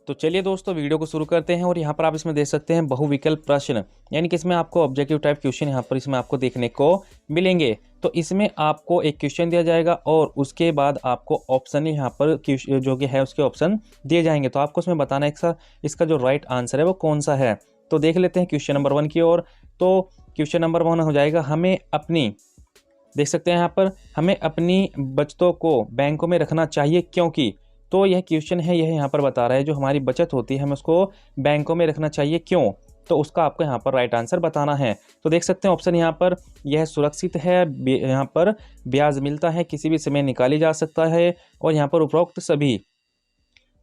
तो चलिए दोस्तों वीडियो को शुरू करते हैं। और यहाँ पर आप इसमें देख सकते हैं बहुविकल्प प्रश्न, यानी कि इसमें आपको ऑब्जेक्टिव टाइप क्वेश्चन यहाँ पर इसमें आपको देखने को मिलेंगे। तो इसमें आपको एक क्वेश्चन दिया जाएगा और उसके बाद आपको ऑप्शन यहाँ पर जो कि है उसके ऑप्शन दिए जाएंगे। तो आपको इसमें बताना है इसका जो राइट आंसर है वो कौन सा है। तो देख लेते हैं क्वेश्चन नंबर 1 की ओर। तो क्वेश्चन नंबर 1 हो जाएगा, हमें अपनी, देख सकते हैं यहाँ पर, हमें अपनी बचतों को बैंकों में रखना चाहिए क्योंकि। तो यह क्वेश्चन है, यह यहाँ पर बता रहा है जो हमारी बचत होती है हमें उसको बैंकों में रखना चाहिए क्यों। तो उसका आपको यहाँ पर राइट आंसर बताना है। तो देख सकते हैं ऑप्शन यहाँ पर, यह सुरक्षित है, यहाँ पर ब्याज मिलता है, किसी भी समय निकाली जा सकता है, और यहाँ पर उपरोक्त सभी।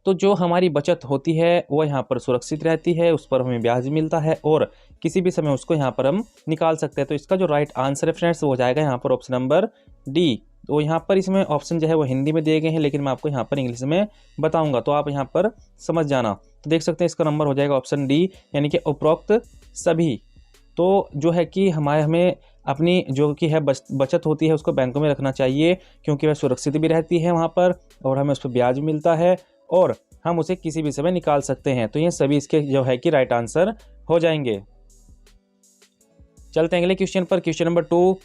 तो जो हमारी बचत होती है वो यहाँ पर सुरक्षित रहती है, उस पर हमें ब्याज मिलता है और किसी भी समय उसको यहाँ पर हम निकाल सकते हैं। तो इसका जो राइट आंसर है फ्रेंड्स वो हो जाएगा यहाँ पर ऑप्शन नंबर डी। तो यहाँ पर इसमें ऑप्शन जो है वो हिंदी में दिए गए हैं, लेकिन मैं आपको यहाँ पर इंग्लिश में बताऊंगा, तो आप यहाँ पर समझ जाना। तो देख सकते हैं इसका नंबर हो जाएगा ऑप्शन डी, यानी कि उपरोक्त सभी। तो जो है कि हमें अपनी जो कि है बचत होती है उसको बैंकों में रखना चाहिए क्योंकि वह सुरक्षित भी रहती है वहाँ पर, और हमें उस पर ब्याज भी मिलता है और हम उसे किसी भी समय निकाल सकते हैं। तो ये सभी इसके जो है कि राइट आंसर हो जाएंगे। चलते हैं अगले क्वेश्चन पर, क्वेश्चन नंबर 2।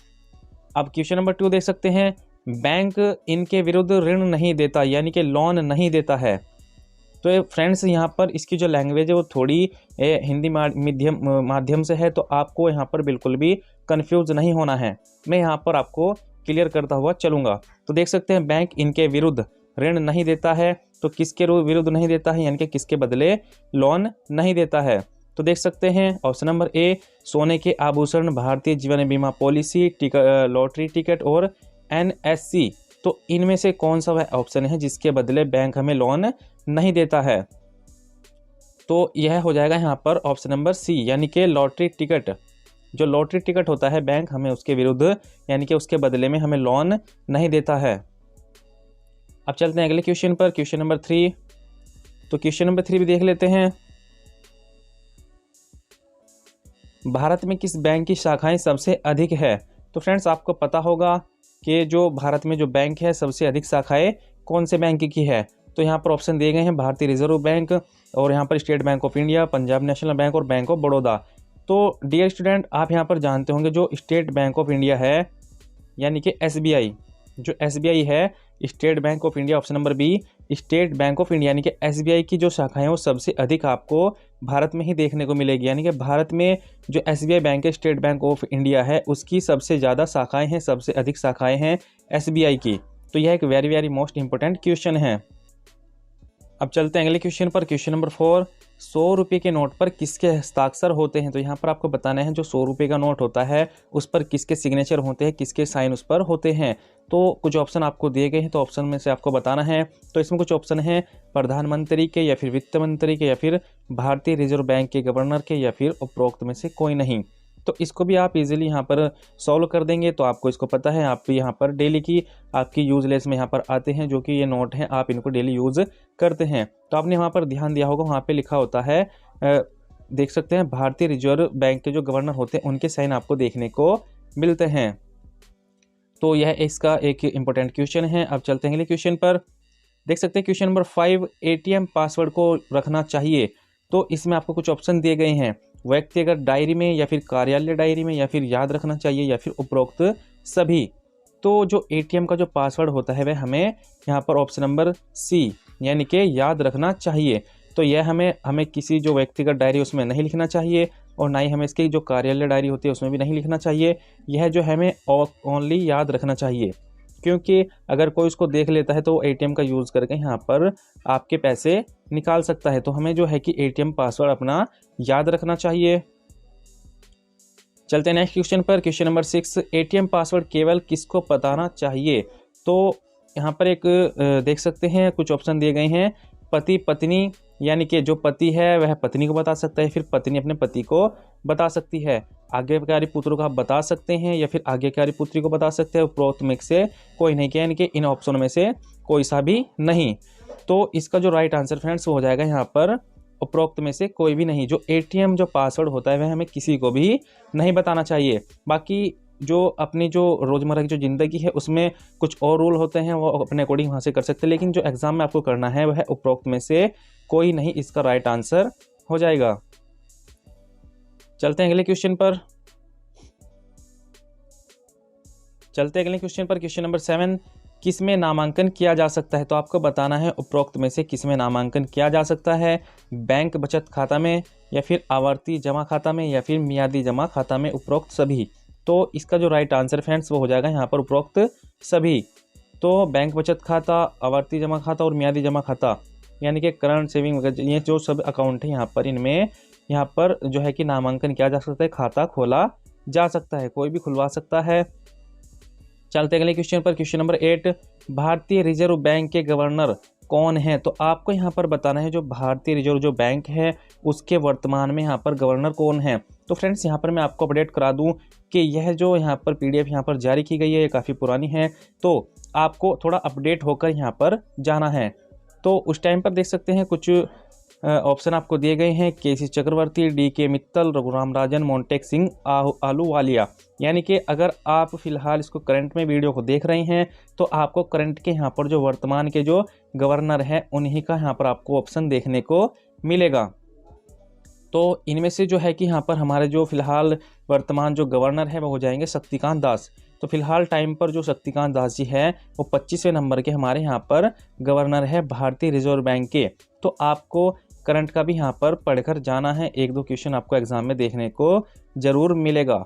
अब क्वेश्चन नंबर 2 देख सकते हैं, बैंक इनके विरुद्ध ऋण नहीं देता, यानी कि लोन नहीं देता है। तो फ्रेंड्स यहाँ पर इसकी जो लैंग्वेज है वो थोड़ी हिंदी माध्यम से है, तो आपको यहाँ पर बिल्कुल भी कंफ्यूज नहीं होना है। मैं यहाँ पर आपको क्लियर करता हुआ चलूँगा। तो देख सकते हैं बैंक इनके विरुद्ध ऋण नहीं देता है, तो किसके विरुद्ध नहीं देता है, यानी कि किसके बदले लोन नहीं देता है। तो देख सकते हैं ऑप्शन नंबर ए, सोने के आभूषण, भारतीय जीवन बीमा पॉलिसी, लॉटरी टिकट और एनएससी। तो इनमें से कौन सा वह ऑप्शन है जिसके बदले बैंक हमें लोन नहीं देता है। तो यह हो जाएगा यहाँ पर ऑप्शन नंबर सी, यानी कि लॉटरी टिकट। जो लॉटरी टिकट होता है बैंक हमें उसके विरुद्ध, यानी कि उसके बदले में हमें लोन नहीं देता है। अब चलते हैं अगले क्वेश्चन पर, क्वेश्चन नंबर 3। तो क्वेश्चन नंबर 3 भी देख लेते हैं, भारत में किस बैंक की शाखाएं सबसे अधिक है। तो फ्रेंड्स आपको पता होगा कि जो भारत में जो बैंक है सबसे अधिक शाखाएं कौन से बैंक की है। तो यहाँ पर ऑप्शन दिए गए हैं, भारतीय रिजर्व बैंक, और यहाँ पर state bank of India, Punjab national bank और बैंक ऑफ बड़ौदा। तो डियर स्टूडेंट, आप यहाँ पर जानते होंगे जो स्टेट बैंक ऑफ इंडिया है, यानी कि एसबीआई, जो एसबीआई है, state bank of India, option number B, state bank of India, यानी कि एसबीआई की जो शाखाएं वो सबसे अधिक आपको भारत में ही देखने को मिलेगी। यानी कि भारत में जो एसबीआई बैंक है, स्टेट बैंक ऑफ इंडिया है, उसकी सबसे ज़्यादा शाखाएं हैं, सबसे अधिक शाखाएं हैं एसबीआई की। तो यह एक very very most important question है। अब चलते हैं अगले क्वेश्चन पर, क्वेश्चन नंबर 4। 100 रुपये के नोट पर किसके हस्ताक्षर होते हैं। तो यहाँ पर आपको बताना है जो 100 रुपये का नोट होता है उस पर किसके सिग्नेचर होते हैं, किसके साइन उस पर होते हैं। तो कुछ ऑप्शन आपको दिए गए हैं, तो ऑप्शन में से आपको बताना है। तो इसमें कुछ ऑप्शन है, प्रधानमंत्री के, या फिर वित्त मंत्री के, या फिर भारतीय रिजर्व बैंक के गवर्नर के, या फिर उपरोक्त में से कोई नहीं। तो इसको भी आप इजीली यहाँ पर सॉल्व कर देंगे। तो आपको इसको पता है, आप यहाँ पर डेली की आपकी यूजलेस में यहाँ पर आते हैं जो कि ये नोट हैं, आप इनको डेली यूज़ करते हैं। तो आपने वहाँ पर ध्यान दिया होगा, वहाँ पे लिखा होता है, देख सकते हैं भारतीय रिजर्व बैंक के जो गवर्नर होते हैं उनके साइन आपको देखने को मिलते हैं। तो यह इसका एक इम्पोर्टेंट क्वेश्चन है। अब चलते हैं अगले क्वेश्चन पर, देख सकते हैं क्वेश्चन नंबर 5, एटीएम पासवर्ड को रखना चाहिए। तो इसमें आपको कुछ ऑप्शन दिए गए हैं, व्यक्तिगत डायरी में, या फिर कार्यालय डायरी में, या फिर याद रखना चाहिए, या फिर उपरोक्त सभी। तो जो एटीएम का जो पासवर्ड होता है वह हमें यहाँ पर ऑप्शन नंबर सी, यानी कि याद रखना चाहिए। तो यह हमें किसी जो व्यक्तिगत डायरी उसमें नहीं लिखना चाहिए, और ना ही हमें इसकी जो कार्यालय डायरी होती है उसमें भी नहीं लिखना चाहिए। यह जो हमें ओनली याद रखना चाहिए, क्योंकि अगर कोई उसको देख लेता है तो एटीएम का यूज़ करके यहाँ पर आपके पैसे निकाल सकता है। तो हमें जो है कि एटीएम पासवर्ड अपना याद रखना चाहिए। चलते हैं नेक्स्ट क्वेश्चन पर, क्वेश्चन नंबर 6, एटीएम पासवर्ड केवल किसको बताना चाहिए। तो यहाँ पर एक देख सकते हैं कुछ ऑप्शन दिए गए हैं, पति पत्नी, यानी कि जो पति है वह पत्नी को बता सकता है, फिर पत्नी अपने पति को बता सकती है, आज्ञाकारी पुत्र को आप बता सकते हैं, या फिर आज्ञाकारी पुत्री को बता सकते हैं, उपरोक्त में से कोई नहीं, यानी कि इन ऑप्शनों में से कोई सा भी नहीं। तो इसका जो राइट आंसर फ्रेंड्स हो जाएगा यहाँ पर उपरोक्त में से कोई भी नहीं। जो एटीएम जो पासवर्ड होता है वह हमें किसी को भी नहीं बताना चाहिए। बाकी जो अपनी जो रोज़मर्रा की जो ज़िंदगी है उसमें कुछ और रूल होते हैं, वो अपने अकॉर्डिंग वहाँ से कर सकते हैं, लेकिन जो एग्ज़ाम में आपको करना है वह उपरोक्त में से कोई नहीं इसका राइट आंसर हो जाएगा। चलते हैं अगले क्वेश्चन पर। क्वेश्चन नंबर 7, किस में नामांकन किया जा सकता है? तो आपको बताना है उपरोक्त में से किस में नामांकन किया जा सकता है, बैंक बचत खाता में, या फिर आवर्ती जमा खाता में, या फिर मियादी जमा खाता में, उपरोक्त सभी। तो इसका जो राइट आंसर फ्रेंड्स वो हो जाएगा यहाँ पर उपरोक्त सभी। तो बैंक बचत खाता, आवर्ती जमा खाता और मियादी जमा खाता यानी कि करंट सेविंग वगैरह, ये जो सब अकाउंट है यहाँ पर, इनमें यहाँ पर जो है कि नामांकन किया जा सकता है, खाता खोला जा सकता है, कोई भी खुलवा सकता है। चलते अगले क्वेश्चन पर। क्वेश्चन नंबर 8, भारतीय रिजर्व बैंक के गवर्नर कौन है? तो आपको यहाँ पर बताना है जो भारतीय रिजर्व जो बैंक है उसके वर्तमान में यहाँ पर गवर्नर कौन है। तो फ्रेंड्स यहाँ पर मैं आपको अपडेट करा दूँ कि यह जो यहाँ पर PDF यहाँ पर जारी की गई है ये काफ़ी पुरानी है, तो आपको थोड़ा अपडेट होकर यहाँ पर जाना है। तो उस टाइम पर देख सकते हैं कुछ ऑप्शन आपको दिए गए हैं, KC चक्रवर्ती, DK मित्तल, रघुराम राजन, मोंटेक सिंह, आहलूवालिया। यानी कि अगर आप फिलहाल इसको करंट में वीडियो को देख रहे हैं तो आपको करंट के यहाँ पर जो वर्तमान के जो गवर्नर हैं उन्हीं का यहाँ पर आपको ऑप्शन देखने को मिलेगा। तो इनमें से जो है कि यहाँ पर हमारे जो फिलहाल वर्तमान जो गवर्नर है वो हो जाएंगे शक्तिकांत दास। तो फिलहाल टाइम पर जो शक्तिकांत दास जी है वो 25वें नंबर के हमारे यहाँ पर गवर्नर है भारतीय रिजर्व बैंक के। तो आपको करंट का भी यहाँ पर पढ़कर जाना है, 1-2 क्वेश्चन आपको एग्जाम में देखने को ज़रूर मिलेगा।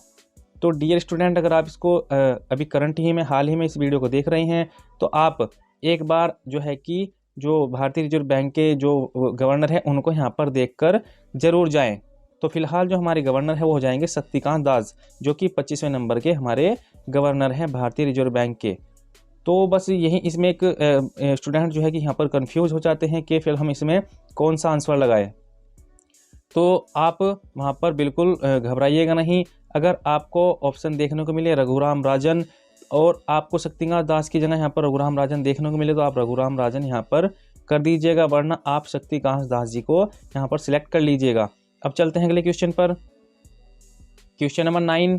तो डियर स्टूडेंट, अगर आप इसको अभी करंट ही में हाल ही में इस वीडियो को देख रहे हैं तो आप एक बार जो है कि जो भारतीय रिजर्व बैंक के जो गवर्नर है उनको यहाँ पर देखकर ज़रूर जाएं। तो फिलहाल जो हमारे गवर्नर है वो हो जाएंगे शक्तिकांत दास, जो कि 25वें नंबर के हमारे गवर्नर हैं भारतीय रिजर्व बैंक के। तो बस यही इसमें एक स्टूडेंट जो है कि यहाँ पर कंफ्यूज हो जाते हैं कि फिर हम इसमें कौन सा आंसर लगाएं। तो आप वहाँ पर बिल्कुल घबराइएगा नहीं। अगर आपको ऑप्शन देखने को मिले रघुराम राजन और आपको शक्तिकांत दास की जगह यहाँ पर रघुराम राजन देखने को मिले तो आप रघुराम राजन यहाँ पर कर दीजिएगा, वरना आप शक्तिकांत दास जी को यहाँ पर सिलेक्ट कर लीजिएगा। अब चलते हैं अगले क्वेश्चन पर। क्वेश्चन नंबर 9,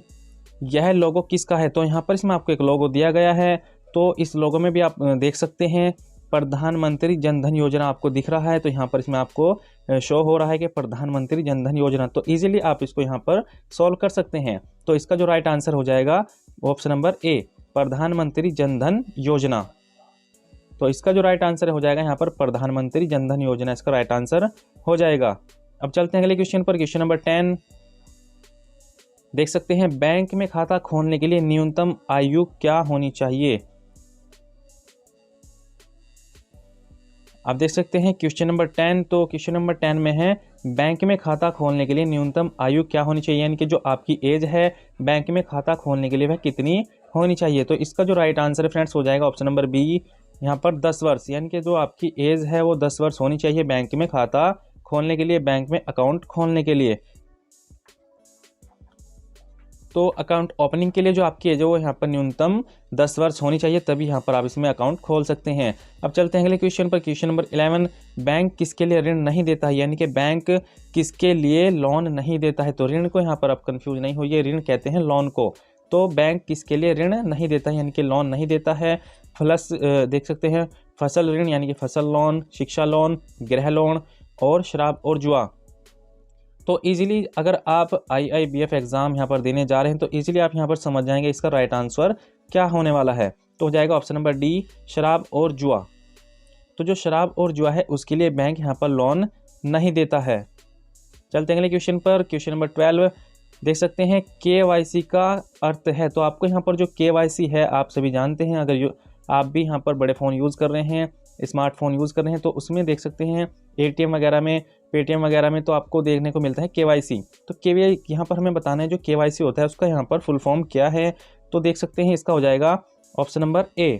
यह लोगो किसका है? तो यहाँ पर इसमें आपको एक लोगो दिया गया है, तो इस लोगो में भी आप देख सकते हैं प्रधानमंत्री जन धन योजना आपको दिख रहा है। तो यहाँ पर इसमें आपको शो हो रहा है कि प्रधानमंत्री जन धन योजना। तो इजीली आप इसको यहाँ पर सॉल्व कर सकते हैं। तो इसका जो राइट आंसर हो जाएगा ऑप्शन नंबर A, प्रधानमंत्री जन धन योजना। तो इसका जो राइट आंसर हो जाएगा यहाँ पर प्रधानमंत्री जन धन योजना, इसका राइट आंसर हो जाएगा। अब चलते हैं अगले क्वेश्चन पर। क्वेश्चन नंबर 10, देख सकते हैं बैंक में खाता खोलने के लिए न्यूनतम आयु क्या होनी चाहिए? आप देख सकते हैं क्वेश्चन नंबर 10। तो क्वेश्चन नंबर 10 में है बैंक में खाता खोलने के लिए न्यूनतम आयु क्या होनी चाहिए, यानी कि जो आपकी एज है बैंक में खाता खोलने के लिए वह कितनी होनी चाहिए। तो इसका जो राइट आंसर फ्रेंड्स हो जाएगा ऑप्शन नंबर B, यहाँ पर 10 वर्ष, यानी कि जो आपकी एज है वो 10 वर्ष होनी चाहिए बैंक में खाता खोलने के लिए, बैंक में अकाउंट खोलने के लिए। तो अकाउंट ओपनिंग के लिए जो आपकी एज है वो यहाँ पर न्यूनतम 10 वर्ष होनी चाहिए, तभी यहाँ पर आप इसमें अकाउंट खोल सकते हैं। अब चलते हैं अगले क्वेश्चन पर। क्वेश्चन नंबर 11, बैंक किसके लिए ऋण नहीं देता है, यानी कि बैंक किसके लिए लोन नहीं देता है। तो ऋण को यहाँ पर आप कंफ्यूज नहीं होइए, ऋण कहते हैं लोन को। तो बैंक किसके लिए ऋण नहीं देता है, यानी कि लोन नहीं देता है। प्लस देख सकते हैं फसल ऋण यानी कि फसल लोन, शिक्षा लोन, गृह लोन और शराब और जुआ। तो इजीली अगर आप IIBF एग्ज़ाम यहाँ पर देने जा रहे हैं तो इजीली आप यहाँ पर समझ जाएंगे इसका राइट आंसर क्या होने वाला है। तो हो जाएगा ऑप्शन नंबर D, शराब और जुआ। तो जो शराब और जुआ है उसके लिए बैंक यहाँ पर लोन नहीं देता है। चलते हैं अगले क्वेश्चन पर। क्वेश्चन नंबर 12, देख सकते हैं KYC का अर्थ है। तो आपको यहाँ पर जो KYC है आप सभी जानते हैं, अगर आप भी यहाँ पर बड़े फ़ोन यूज़ कर रहे हैं, स्मार्टफोन यूज़ कर रहे हैं, तो उसमें देख सकते हैं ATM वगैरह में, पेटीएम वगैरह में तो आपको देखने को मिलता है KYC। तो यहाँ पर हमें बताना है जो KYC होता है उसका यहाँ पर फुल फॉर्म क्या है। तो देख सकते हैं इसका हो जाएगा ऑप्शन नंबर A,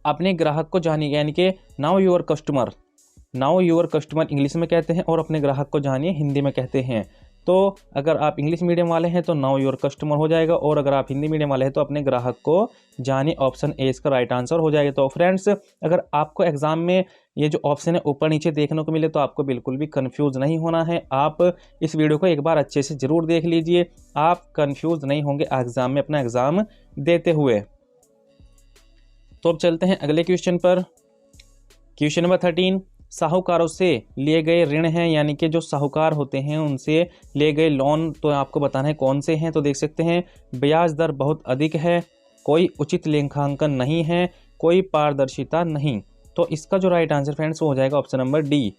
अपने ग्राहक को जानिए, यानी कि now your customer. Now your customer English में कहते हैं और अपने ग्राहक को जानिए हिंदी में कहते हैं। तो अगर आप इंग्लिश मीडियम वाले हैं तो नाउ योर कस्टमर हो जाएगा, और अगर आप हिंदी मीडियम वाले हैं तो अपने ग्राहक को जानिए, ऑप्शन A इसका राइट आंसर हो जाएगा। तो फ्रेंड्स, अगर आपको एग्जाम में ये जो ऑप्शन है ऊपर नीचे देखने को मिले तो आपको बिल्कुल भी कंफ्यूज नहीं होना है। आप इस वीडियो को एक बार अच्छे से ज़रूर देख लीजिए, आप कंफ्यूज नहीं होंगे एग्ज़ाम में अपना एग्ज़ाम देते हुए। तो अब चलते हैं अगले क्वेश्चन पर। क्वेश्चन नंबर 13, साहूकारों से लिए गए ऋण हैं, यानी कि जो साहूकार होते हैं उनसे लिए गए लोन, तो आपको बताना है कौन से हैं। तो देख सकते हैं ब्याज दर बहुत अधिक है, कोई उचित लेखांकन नहीं है, कोई पारदर्शिता नहीं। तो इसका जो राइट आंसर फ्रेंड्स वो हो जाएगा ऑप्शन नंबर डी,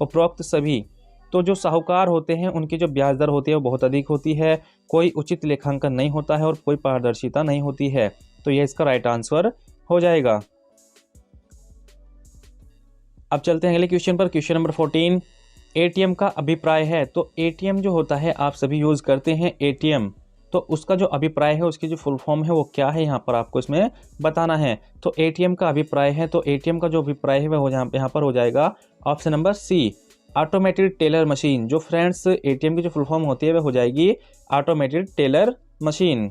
उपरोक्त सभी। तो जो साहूकार होते हैं उनकी जो ब्याज दर होती है वो बहुत अधिक होती है, कोई उचित लेखांकन नहीं होता है और कोई पारदर्शिता नहीं होती है। तो यह इसका राइट आंसर हो जाएगा। अब चलते हैं अगले क्वेश्चन पर। क्वेश्चन नंबर 14, एटीएम का अभिप्राय है। तो एटीएम जो होता है आप सभी यूज़ करते हैं एटीएम, तो उसका जो अभिप्राय है उसकी जो फुल फॉर्म है वो क्या है, यहाँ पर आपको इसमें बताना है। तो एटीएम का अभिप्राय है, तो एटीएम का जो अभिप्राय है वो यहाँ पर हो जाएगा option number C, automated teller machine. जो फ्रेंड्स एटीएम की जो फुल फॉर्म होती है वह हो जाएगी automated teller machine.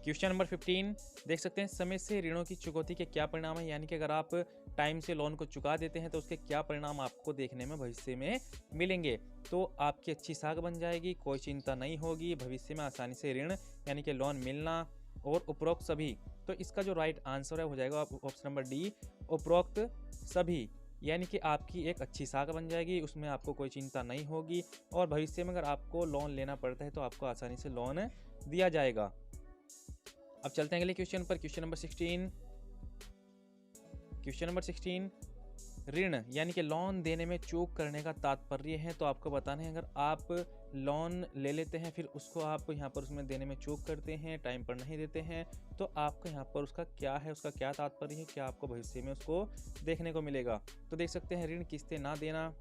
Question number 15, देख सकते हैं समय से ऋणों की चुकौती के क्या परिणाम है, यानी कि अगर आप टाइम से लोन को चुका देते हैं तो उसके क्या परिणाम आपको देखने में भविष्य में मिलेंगे। तो आपकी अच्छी साख बन जाएगी, कोई चिंता नहीं होगी, भविष्य में आसानी से ऋण यानी कि लोन मिलना और उपरोक्त सभी। तो इसका जो राइट आंसर है हो जाएगा ऑप्शन नंबर डी, उपरोक्त सभी, यानी कि आपकी एक अच्छी साख बन जाएगी, उसमें आपको कोई चिंता नहीं होगी और भविष्य में अगर आपको लोन लेना पड़ता है तो आपको आसानी से लोन दिया जाएगा। अब चलते हैं अगले क्वेश्चन पर। क्वेश्चन नंबर 16, क्वेश्चन नंबर 16, ऋण यानी कि लोन देने में चूक करने का तात्पर्य है। तो आपको बताना है अगर आप लोन ले लेते हैं फिर उसको आप यहाँ पर उसमें देने में चूक करते हैं, टाइम पर नहीं देते हैं, तो आपको यहाँ पर उसका क्या है, उसका क्या तात्पर्य है, क्या आपको भविष्य में उसको देखने को मिलेगा। तो देख सकते हैं ऋण किस्तें ना देना,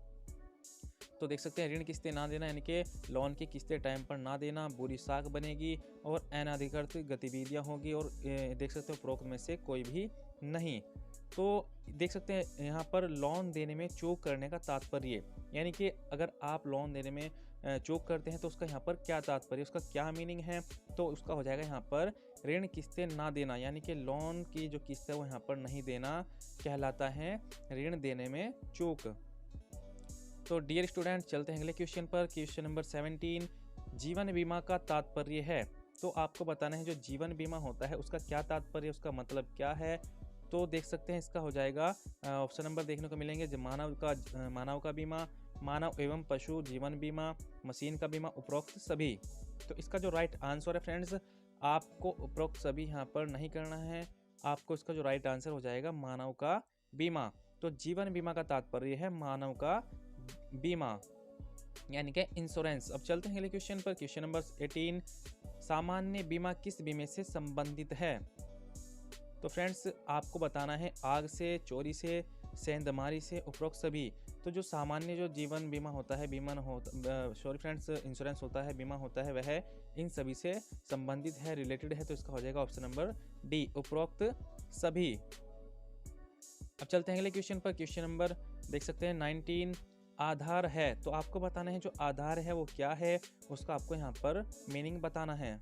तो देख सकते हैं ऋण किस्तें ना देना यानी कि लोन की किस्तें टाइम पर ना देना, बुरी साख बनेगी और अनधिकृत गतिविधियां होगी और देख सकते हो उपरोक्त में से कोई भी नहीं। तो देख सकते हैं यहाँ पर लोन देने में चूक करने का तात्पर्य, यानी कि अगर आप लोन देने में चूक करते हैं तो उसका यहाँ पर क्या तात्पर्य, उसका क्या मीनिंग है। तो उसका हो जाएगा यहाँ पर ऋण किस्तें ना देना, यानी कि लोन की जो किस्त है वो यहाँ पर नहीं देना कहलाता है ऋण देने में चूक। तो डियर स्टूडेंट चलते हैं अगले क्वेश्चन पर। क्वेश्चन नंबर 17, जीवन बीमा का तात्पर्य है। तो आपको बताना है जो जीवन बीमा होता है उसका क्या तात्पर्य, उसका मतलब क्या है। तो देख सकते हैं इसका हो जाएगा ऑप्शन नंबर देखने को मिलेंगे, जो मानव का बीमा, मानव एवं पशु जीवन बीमा, मशीन का बीमा, उपरोक्त सभी। तो इसका जो राइट आंसर है फ्रेंड्स, आपको उपरोक्त सभी यहाँ पर नहीं करना है, आपको इसका जो राइट आंसर हो जाएगा मानव का बीमा। तो जीवन बीमा का तात्पर्य है मानव का बीमा यानी कि इंश्योरेंस। अब चलते हैं अगले क्वेश्चन पर। क्वेश्चन नंबर 18, सामान्य बीमा किस बीमे से संबंधित है। तो फ्रेंड्स आपको बताना है आग से, चोरी से, सेंधमारी से, उपरोक्त सभी। तो जो सामान्य जो जीवन बीमा होता है, इंश्योरेंस होता है, बीमा होता है, वह इन सभी से संबंधित है, रिलेटेड है। तो इसका हो जाएगा ऑप्शन नंबर डी, उपरोक्त सभी। अब चलते हैं अगले क्वेश्चन पर। क्वेश्चन नंबर देख सकते हैं 19, आधार है। तो आपको बताना है जो आधार है वो क्या है, उसका आपको यहाँ पर मीनिंग बताना है।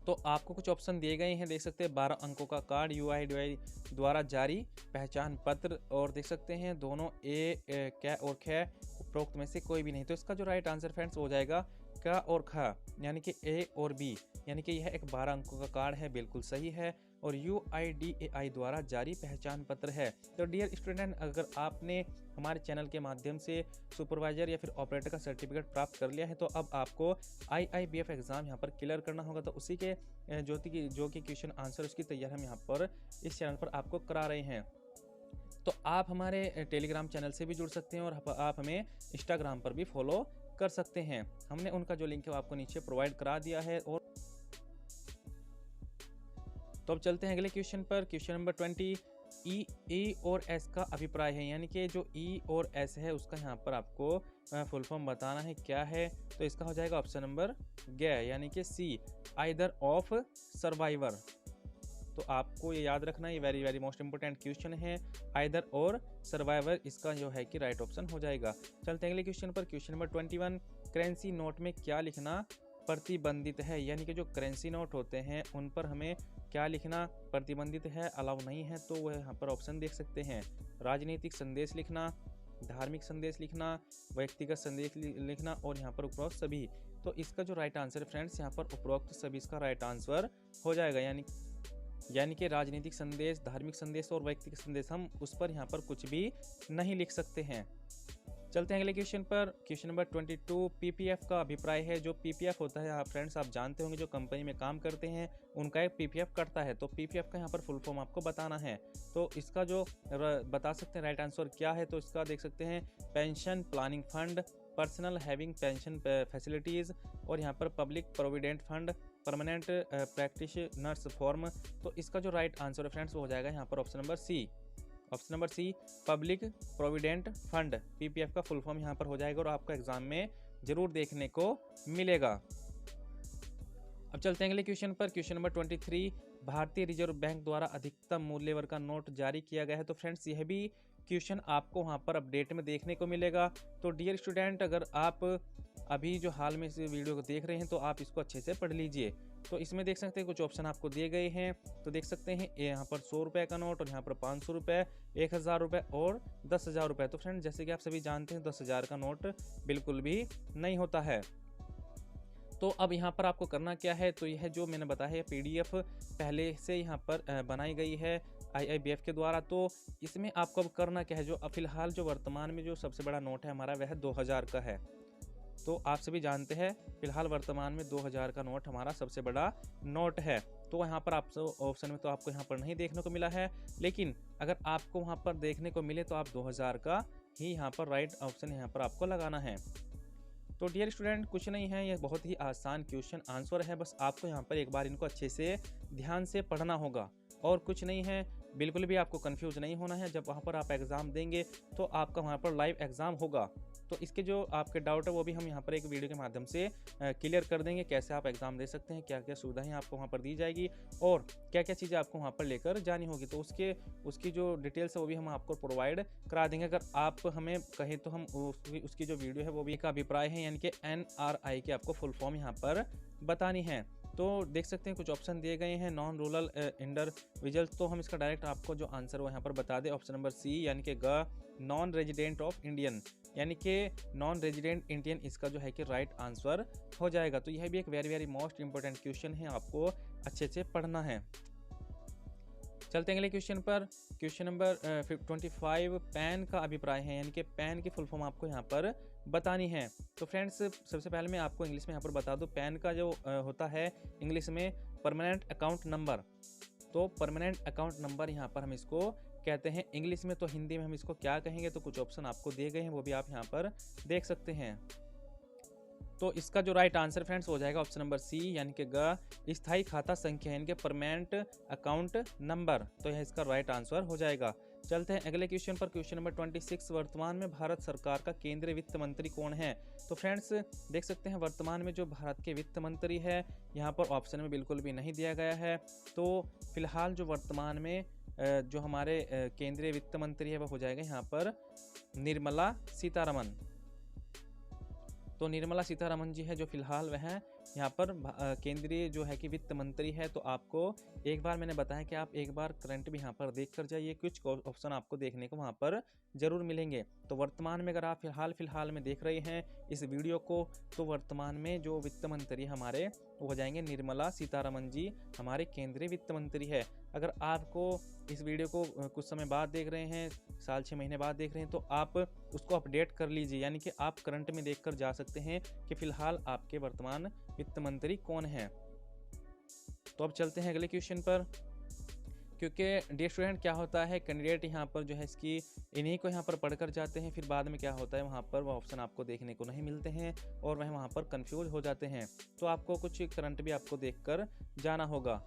तो आपको कुछ ऑप्शन दिए गए हैं, देख सकते हैं 12 अंकों का कार्ड, यूआईडीआई द्वारा जारी पहचान पत्र, और देख सकते हैं दोनों कै और ख, उपरोक्त में से कोई भी नहीं। तो इसका जो राइट आंसर फ्रेंड्स हो जाएगा क और ख, यानी कि ए और बी, यानी कि यह एक 12 अंकों का कार्ड है, बिल्कुल सही है, और UIDAI द्वारा जारी पहचान पत्र है। तो डियर स्टूडेंट अगर आपने हमारे चैनल के माध्यम से सुपरवाइजर या फिर ऑपरेटर का सर्टिफिकेट प्राप्त कर लिया है तो अब आपको IIBF एग्ज़ाम यहाँ पर क्लियर करना होगा। तो उसी के जो कि क्वेश्चन आंसर उसकी तैयारी हम यहाँ पर इस चैनल पर आपको करा रहे हैं। तो आप हमारे टेलीग्राम चैनल से भी जुड़ सकते हैं और आप हमें इंस्टाग्राम पर भी फॉलो कर सकते हैं, हमने उनका जो लिंक है वो आपको नीचे प्रोवाइड करा दिया है। और तो अब चलते हैं अगले क्वेश्चन पर। क्वेश्चन नंबर 20, ई और एस का अभिप्राय है, यानी कि जो ई और एस है उसका यहाँ पर आपको फुल फॉर्म बताना है क्या है। तो इसका हो जाएगा ऑप्शन नंबर ग, यानी कि सी, आइदर ऑफ सर्वाइवर। तो आपको ये याद रखना, ये very very most important question है, आइदर और सर्वाइवर इसका जो है कि राइट ऑप्शन हो जाएगा। चलते हैं अगले क्वेश्चन पर। क्वेश्चन नंबर 21, करेंसी नोट में क्या लिखना प्रतिबंधित है, यानी कि जो करेंसी नोट होते हैं उन पर हमें क्या लिखना प्रतिबंधित है, अलाउ नहीं है, तो वह यहाँ पर ऑप्शन देख सकते हैं। राजनीतिक संदेश लिखना, धार्मिक संदेश लिखना, व्यक्तिगत संदेश लिखना और यहाँ पर उपरोक्त सभी। तो इसका जो राइट आंसर है फ्रेंड्स, यहाँ पर उपरोक्त सभी इसका राइट आंसर हो जाएगा। यानी कि राजनीतिक संदेश, धार्मिक संदेश और व्यक्तिगत संदेश हम उस पर यहाँ पर कुछ भी नहीं लिख सकते हैं। चलते हैं अगले क्वेश्चन पर। क्वेश्चन नंबर 22, पीपीएफ का अभिप्राय है। जो पीपीएफ होता है फ्रेंड्स, आप जानते होंगे जो कंपनी में काम करते हैं उनका एक पीपीएफ कटता है, तो पीपीएफ का यहाँ पर फुल फॉर्म आपको बताना है। तो इसका जो बता सकते हैं राइट आंसर क्या है, तो इसका देख सकते हैं pension planning fund, personal having pension facilities और यहाँ पर public provident fund, permanent practitioners form. तो इसका जो राइट आंसर है फ्रेंड्स वो हो जाएगा यहाँ पर option number C. Option number C, public provident fund, PPF का फुल फॉर्म यहाँ पर हो जाएगा और आपको एग्जाम में जरूर देखने को मिलेगा। अब चलते हैं अगले क्वेश्चन पर। क्वेश्चन नंबर 23, भारतीय रिजर्व बैंक द्वारा अधिकतम मूल्य वर्ग का नोट जारी किया गया है। तो फ्रेंड्स यह भी क्वेश्चन आपको वहाँ पर अपडेट में देखने को मिलेगा। तो डियर स्टूडेंट, अगर आप अभी जो हाल में इस वीडियो को देख रहे हैं तो आप इसको अच्छे से पढ़ लीजिए। तो इसमें देख सकते हैं कुछ ऑप्शन आपको दिए गए हैं। तो देख सकते हैं यहाँ पर 100 रुपये का नोट और यहाँ पर 500 रुपये, 1000 रुपये और 10,000 रुपये। तो फ्रेंड्स जैसे कि आप सभी जानते हैं 10,000 का नोट बिल्कुल भी नहीं होता है। तो अब यहाँ पर आपको करना क्या है, तो यह जो मैंने बताया है पीडीएफ पहले से यहाँ पर बनाई गई है IIBF के द्वारा। तो इसमें आपको अब करना क्या है, जो फिलहाल जो वर्तमान में जो सबसे बड़ा नोट है हमारा वह 2000 का है। तो आप सभी जानते हैं फिलहाल वर्तमान में 2000 का नोट हमारा सबसे बड़ा नोट है। तो यहाँ पर आप ऑप्शन में तो आपको यहाँ पर नहीं देखने को मिला है, लेकिन अगर आपको वहाँ पर देखने को मिले तो आप 2000 का ही यहाँ पर राइट ऑप्शन यहाँ पर आपको लगाना है। तो डियर स्टूडेंट, कुछ नहीं है, ये बहुत ही आसान क्वेश्चन आंसर है। बस आपको यहाँ पर एक बार इनको अच्छे से ध्यान से पढ़ना होगा और कुछ नहीं है। बिल्कुल भी आपको कंफ्यूज नहीं होना है। जब वहाँ पर आप एग्ज़ाम देंगे तो आपका वहाँ पर लाइव एग्ज़ाम होगा। तो इसके जो आपके डाउट है वो भी हम यहाँ पर एक वीडियो के माध्यम से क्लियर कर देंगे, कैसे आप एग्ज़ाम दे सकते हैं, क्या क्या सुविधाएं आपको वहाँ पर दी जाएगी और क्या क्या चीज़ें आपको वहाँ पर लेकर जानी होगी। तो उसकी जो डिटेल्स है वो भी हम आपको प्रोवाइड करा देंगे। अगर आप हमें कहें तो हम उसकी जो वीडियो है वो भी एक अभिप्राय है, यानी कि NRI के आपको फुल फॉर्म यहाँ पर बतानी है। तो देख सकते हैं कुछ ऑप्शन दिए गए हैं, नॉन रूरल इंडिविजुअल। तो हम इसका डायरेक्ट आपको जो आंसर वो यहाँ पर बता दें, ऑप्शन नंबर सी, यानी कि नॉन रेजिडेंट ऑफ इंडियन, यानी कि नॉन रेजिडेंट इंडियन इसका जो है कि राइट आंसर हो जाएगा। तो यह भी एक very very most important question है, आपको अच्छे से पढ़ना है। चलते हैं अगले क्वेश्चन पर। क्वेश्चन नंबर 25, पैन का अभिप्राय है, यानी कि पैन की फुल फॉर्म आपको यहाँ पर बतानी है। तो फ्रेंड्स सबसे पहले मैं आपको इंग्लिश में यहाँ पर बता दूँ, पैन का जो होता है इंग्लिश में परमानेंट अकाउंट नंबर। तो परमानेंट अकाउंट नंबर यहाँ पर हम इसको कहते हैं इंग्लिश में। तो हिंदी में हम इसको क्या कहेंगे, तो कुछ ऑप्शन आपको दिए गए हैं वो भी आप यहाँ पर देख सकते हैं। तो इसका जो राइट आंसर फ्रेंड्स हो जाएगा ऑप्शन नंबर सी, यानी कि स्थायी खाता संख्या, यानी कि परमानेंट अकाउंट नंबर। तो यह इसका राइट आंसर हो जाएगा। चलते हैं अगले क्वेश्चन पर। क्वेश्चन नंबर 26, वर्तमान में भारत सरकार का केंद्रीय वित्त मंत्री कौन है। तो फ्रेंड्स देख सकते हैं वर्तमान में जो भारत के वित्त मंत्री है यहाँ पर ऑप्शन में बिल्कुल भी नहीं दिया गया है। तो फिलहाल जो वर्तमान में जो हमारे केंद्रीय वित्त मंत्री है वह हो जाएगा यहाँ पर निर्मला सीतारमन। तो निर्मला सीतारमन जी है जो फिलहाल वह यहाँ पर केंद्रीय जो है कि वित्त मंत्री है। तो आपको एक बार मैंने बताया कि आप एक बार करंट भी यहाँ पर देख कर जाइए, कुछ ऑप्शन आपको देखने को वहाँ पर जरूर मिलेंगे। तो वर्तमान में अगर आप फिलहाल में देख रहे हैं इस वीडियो को, तो वर्तमान में जो वित्त मंत्री हमारे वो हो जाएंगे निर्मला सीतारमन जी, हमारे केंद्रीय वित्त मंत्री है। अगर आपको इस वीडियो को कुछ समय बाद देख रहे हैं, साल 6 महीने बाद देख रहे हैं, तो आप उसको अपडेट कर लीजिए, यानी कि आप करंट में देखकर जा सकते हैं कि फिलहाल आपके वर्तमान वित्त मंत्री कौन है। तो अब चलते हैं अगले क्वेश्चन पर, क्योंकि डियर स्टूडेंट क्या होता है कैंडिडेट यहाँ पर जो है इसकी इन्हीं को यहाँ पर पढ़कर जाते हैं, फिर बाद में क्या होता है वहाँ पर वो ऑप्शन आपको देखने को नहीं मिलते हैं और वह वहाँ पर कंफ्यूज हो जाते हैं। तो आपको कुछ करंट भी आपको देखकर जाना होगा।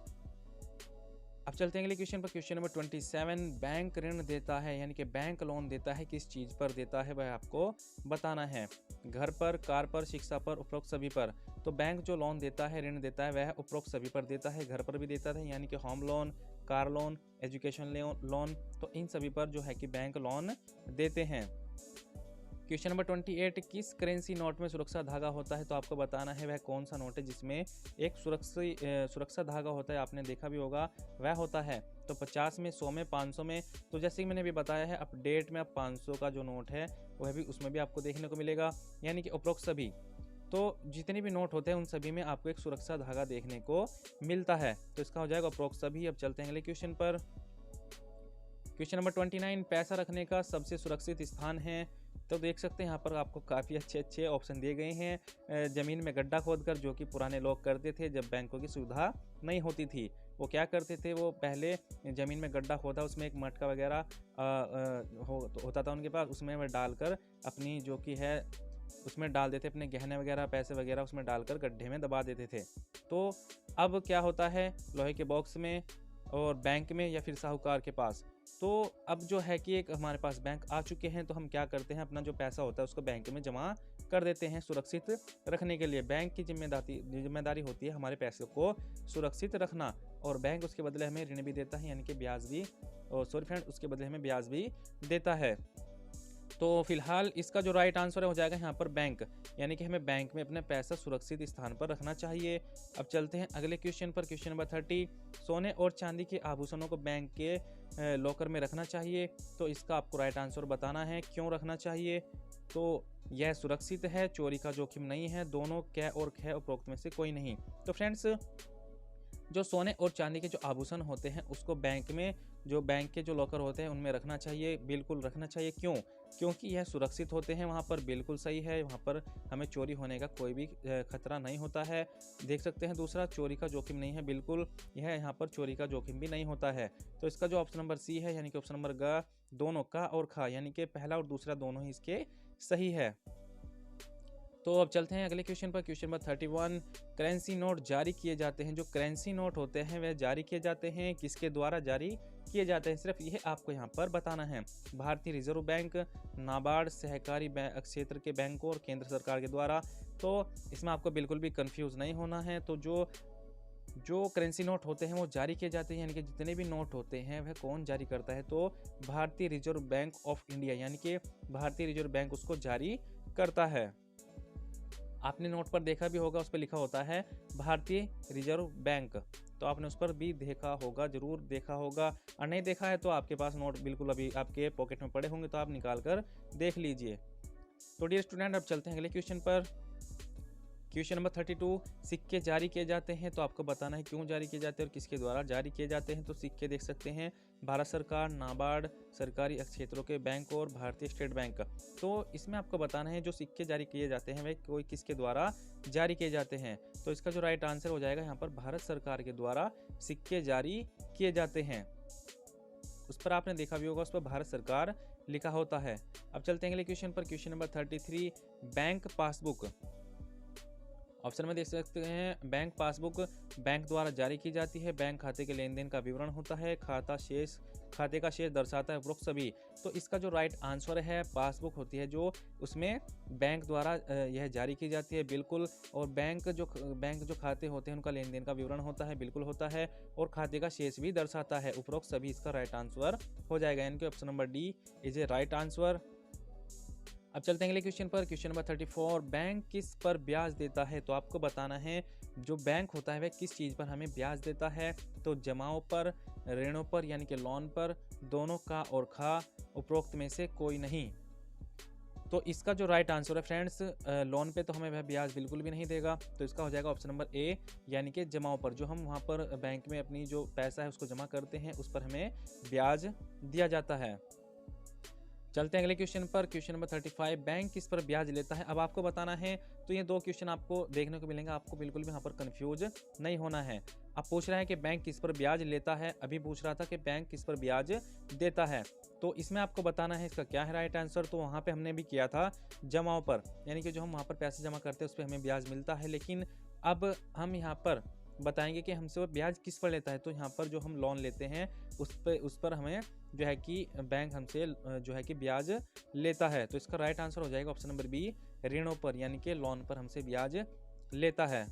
अब चलते हैं अगले क्वेश्चन पर। क्वेश्चन नंबर 27, बैंक ऋण देता है, यानी कि बैंक लोन देता है, किस चीज़ पर देता है वह आपको बताना है। घर पर, कार पर, शिक्षा पर, उपरोक्त सभी पर। तो बैंक जो लोन देता है, ऋण देता है, वह उपरोक्त सभी पर देता है। घर पर भी देता है, यानी कि home loan, car loan, education loan. तो इन सभी पर जो है कि बैंक लोन देते हैं। क्वेश्चन नंबर 28, किस करेंसी नोट में सुरक्षा धागा होता है? तो आपको बताना है वह कौन सा नोट है जिसमें एक सुरक्षा धागा होता है। आपने देखा भी होगा वह होता है। तो 50 में, 100 में, 500 में। तो जैसे कि मैंने अभी बताया है, अपडेट में अब 500 का जो नोट है वह भी उसमें भी आपको देखने को मिलेगा, यानी कि उपरोक्त सभी। तो जितने भी नोट होते हैं उन सभी में आपको एक सुरक्षा धागा देखने को मिलता है। तो इसका हो जाएगा उपरोक्त सभी। अब चलते हैं अगले क्वेश्चन पर। क्वेश्चन नंबर 29, पैसा रखने का सबसे सुरक्षित स्थान है? तो देख सकते हैं यहाँ पर आपको काफ़ी अच्छे ऑप्शन दिए गए हैं। ज़मीन में गड्ढा खोदकर, जो कि पुराने लोग करते थे जब बैंकों की सुविधा नहीं होती थी। वो क्या करते थे, वो पहले ज़मीन में गड्ढा खोदा, उसमें एक मटका वगैरह होता था उनके पास, उसमें वह डालकर अपनी जो कि है उसमें डाल देते, अपने गहने वगैरह, पैसे वगैरह उसमें डालकर गड्ढे में दबा देते थे। तो अब क्या होता है, लोहे के बॉक्स में और बैंक में या फिर साहूकार के पास। तो अब जो है कि एक हमारे पास बैंक आ चुके हैं, तो हम क्या करते हैं, अपना जो पैसा होता है उसको बैंक में जमा कर देते हैं सुरक्षित रखने के लिए। बैंक की जिम्मेदारी होती है हमारे पैसे को सुरक्षित रखना, और बैंक उसके बदले हमें ऋण भी देता है, यानी कि ब्याज भी, सॉरी फ्रेंड, उसके बदले हमें ब्याज भी देता है। तो फिलहाल इसका जो राइट आंसर हो जाएगा यहाँ पर बैंक, यानी कि हमें बैंक में अपना पैसा सुरक्षित स्थान पर रखना चाहिए। अब चलते हैं अगले क्वेश्चन पर। क्वेश्चन नंबर 30, सोने और चांदी के आभूषणों को बैंक के लॉकर में रखना चाहिए? तो इसका आपको राइट आंसर बताना है, क्यों रखना चाहिए। तो यह सुरक्षित है, चोरी का जोखिम नहीं है, दोनों कै और ख उपरोक्त में से कोई नहीं। तो फ्रेंड्स, जो सोने और चांदी के जो आभूषण होते हैं उसको बैंक में, जो बैंक के जो लॉकर होते हैं उनमें रखना चाहिए, बिल्कुल रखना चाहिए। क्यों? क्योंकि यह सुरक्षित होते हैं, वहाँ पर बिल्कुल सही है, वहाँ पर हमें चोरी होने का कोई भी खतरा नहीं होता है। देख सकते हैं दूसरा, चोरी का जोखिम नहीं है, बिल्कुल यह यहाँ पर चोरी का जोखिम भी नहीं होता है। तो इसका जो ऑप्शन नंबर सी है, यानी कि ऑप्शन नंबर ग, दोनों का और खा, यानी कि पहला और दूसरा दोनों ही इसके सही है। तो अब चलते हैं अगले क्वेश्चन पर। क्वेश्चन नंबर 31, करेंसी नोट जारी किए जाते हैं। जो करेंसी नोट होते हैं वह जारी किए जाते हैं, किसके द्वारा जारी किए जाते हैं, सिर्फ यह आपको यहाँ पर बताना है। भारतीय रिजर्व बैंक, नाबार्ड, सहकारी क्षेत्र के बैंकों और केंद्र सरकार के द्वारा। तो इसमें आपको बिल्कुल भी कंफ्यूज नहीं होना है। तो जो करेंसी नोट होते हैं वो जारी किए जाते हैं, यानी कि जितने भी नोट होते हैं वह कौन जारी करता है, तो भारतीय रिजर्व बैंक ऑफ इंडिया, यानी कि भारतीय रिजर्व बैंक उसको जारी करता है। आपने नोट पर देखा भी होगा, उस पर लिखा होता है भारतीय रिजर्व बैंक। तो आपने उस पर भी देखा होगा, जरूर देखा होगा, और नहीं देखा है तो आपके पास नोट बिल्कुल अभी आपके पॉकेट में पड़े होंगे, तो आप निकाल कर देख लीजिए। तो डियर स्टूडेंट, अब चलते हैं अगले क्वेश्चन पर। क्वेश्चन नंबर 32, सिक्के जारी किए जाते हैं, तो आपको बताना है क्यों जारी किए जाते हैं और किसके द्वारा जारी किए जाते हैं। तो सिक्के देख सकते हैं, भारत सरकार, नाबार्ड, सरकारी क्षेत्रों के बैंक और भारतीय स्टेट बैंक। तो इसमें आपको बताना है जो सिक्के जारी किए जाते हैं वे कोई किसके द्वारा जारी किए जाते हैं। तो इसका जो राइट आंसर हो जाएगा यहाँ पर भारत सरकार के द्वारा सिक्के जारी किए जाते हैं। उस पर आपने देखा भी होगा, उस पर भारत सरकार लिखा होता है। अब चलते हैं अगले क्वेश्चन पर। Question number 33, bank passbook. Option में देख सकते हैं, बैंक पासबुक बैंक द्वारा जारी की जाती है, बैंक खाते के लेन देन का विवरण होता है, खाते का शेष दर्शाता है, उपरोक्त सभी। तो इसका जो राइट आंसर है, पासबुक होती है जो, उसमें बैंक द्वारा यह जारी की जाती है, बिल्कुल। और बैंक जो खाते होते हैं उनका लेन देन का विवरण होता है, बिल्कुल होता है, और खाते का शेष भी दर्शाता है, उपरोक्त सभी। इसका राइट आंसर हो जाएगा, यानी कि option number D is a right answer. अब चलते हैं अगले क्वेश्चन पर। क्वेश्चन नंबर 34, बैंक किस पर ब्याज देता है? तो आपको बताना है जो बैंक होता है वह किस चीज़ पर हमें ब्याज देता है। तो जमाओं पर, ऋणों पर, यानी कि लोन पर, दोनों का और खा, उपरोक्त में से कोई नहीं। तो इसका जो राइट आंसर है फ्रेंड्स, लोन पे तो हमें वह ब्याज बिल्कुल भी नहीं देगा। तो इसका हो जाएगा ऑप्शन नंबर ए, यानी कि जमाओं पर, जो हम वहाँ पर बैंक में अपनी जो पैसा है उसको जमा करते हैं उस पर हमें ब्याज दिया जाता है। चलते हैं अगले क्वेश्चन पर। क्वेश्चन नंबर 35, बैंक किस पर ब्याज लेता है? अब आपको बताना है। तो ये दो क्वेश्चन आपको देखने को मिलेंगे, आपको बिल्कुल भी यहाँ पर कंफ्यूज नहीं होना है। अब पूछ रहा है कि बैंक किस पर ब्याज लेता है, अभी पूछ रहा था कि बैंक किस पर ब्याज देता है। तो इसमें आपको बताना है इसका क्या है राइट आंसर। तो वहाँ पे हमने भी किया था जमाओं पर, यानी कि जो हम वहाँ पर पैसे जमा करते हैं उस पर हमें ब्याज मिलता है। लेकिन अब हम यहाँ पर बताएंगे कि हमसे वो ब्याज किस पर लेता है। तो यहाँ पर जो हम लोन लेते हैं उस पर हमें जो है कि बैंक हमसे जो है कि ब्याज लेता है। तो इसका राइट आंसर हो जाएगा ऑप्शन नंबर बी, ऋणों पर, यानी कि लोन पर हमसे ब्याज लेता है।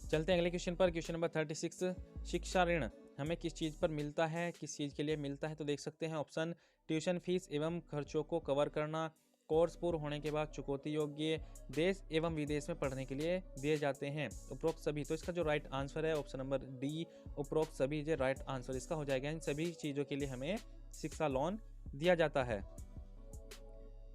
चलते हैं अगले क्वेश्चन पर। क्वेश्चन नंबर 36, शिक्षा ऋण हमें किस चीज़ पर मिलता है, किस चीज़ के लिए मिलता है? तो देख सकते हैं ऑप्शन ट्यूशन फीस एवं खर्चों को कवर करना, कोर्स पूर्ण होने के बाद चुकौती योग्य, देश एवं विदेश में पढ़ने के लिए दिए जाते हैं। उपरोक्त सभी, तो इसका जो राइट आंसर है ऑप्शन नंबर डी, उपरोक्त सभी जो राइट आंसर इसका हो जाएगा। इन सभी चीज़ों के लिए हमें शिक्षा लोन दिया जाता है।